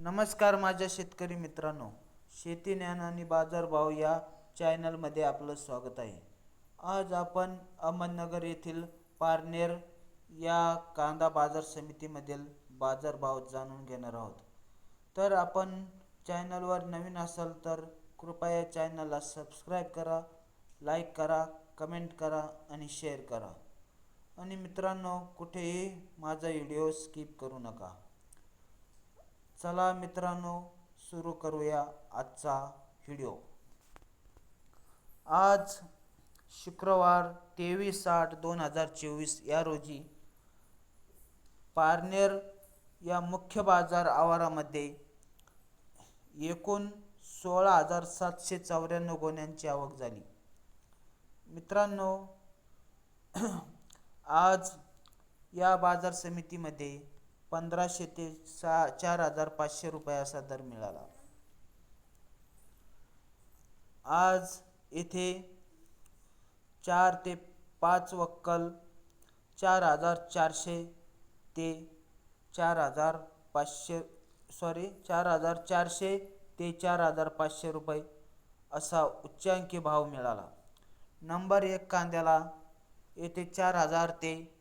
नमस्कार माझ्या शेतकरी मित्रांनो, शेती ज्ञान आणि बाजारभाव या चॅनलमध्ये आपलं स्वागत आहे. आज आपण अहमदनगर येथील पारनेर या कांदा बाजार समितीमधील बाजारभाव जाणून घेणार आहोत. तर आपण चॅनलवर नवीन असाल तर कृपया चॅनलला सबस्क्राईब करा, लाईक करा, कमेंट करा आणि शेअर करा. आणि मित्रांनो, कुठेही माझा व्हिडिओ स्किप करू नका. चला मित्रांनो, सुरू करूया आजचा व्हिडिओ. आज शुक्रवार 23/8/2024 या रोजी पारनेर या मुख्य बाजार आवारामध्ये एकूण 16,794 गोण्यांची आवक झाली. मित्रांनो, आज या बाजार समितीमध्ये 1500 ते 4,500 रुपये असा दर मिळाला. आज येथे 4 ते 5 वक्कल 4,400 ते 4,400 ते 4,500 रुपये असा उच्चांकी भाव मिळाला. नंबर 1 कांद्याला येथे 4,000 ते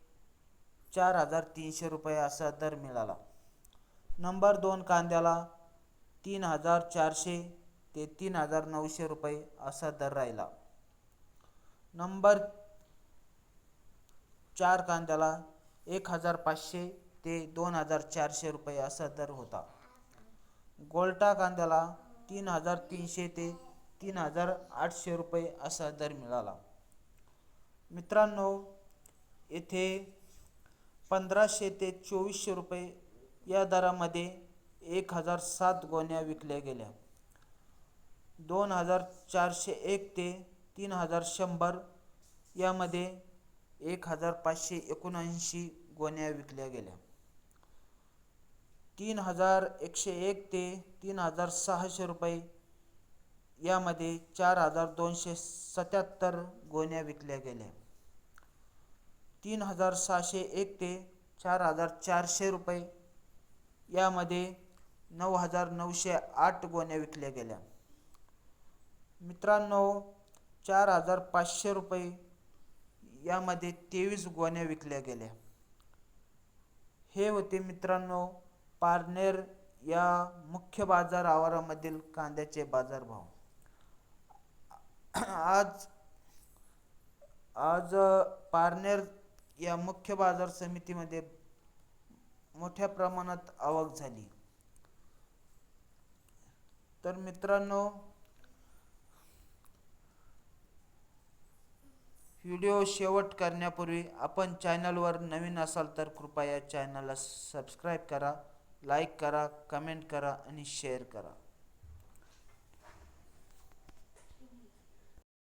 4,300 रुपये असा दर मिळाला. नंबर 2 कांद्याला 3,400 ते 3,900 रुपये असा दर राहिला. नंबर 4 कांद्याला 1,500 ते 2,400 रुपये असा दर होता. गोल्टा कांद्याला 3,300 ते 3,800 रुपये असा दर मिळाला. मित्रांनो, येथे 1,500 ते 2,400 रुपये या दरामध्ये 1,007 गोण्या विकल्या गेल्या. 2,401 ते 3,100 यामध्ये 1,579 गोण्या विकल्या गेल्या. 3,101 ते 3,600 रुपये यामध्ये 4,277 गोण्या विकल्या गेल्या. 3,601 ते 4,400 रुपये यामध्ये 9,908 गोण्या विकल्या गेल्या. मित्रांनो, 4,500 रुपये यामध्ये 23 गोण्या विकल्या गेल्या. हे होते मित्रांनो पारनेर या मुख्य बाजार आवारामधील कांद्याचे बाजारभाव. आज पारनेर या मुख्य बाजार समितीमध्ये मोठ्या प्रमाणात आवक झाली. तर मित्रांनो, व्हिडिओ शेवट करण्यापूर्वी आपण चॅनलवर नवीन असाल तर कृपया चॅनलला सबस्क्राईब करा, लाईक करा, कमेंट करा आणि शेअर करा.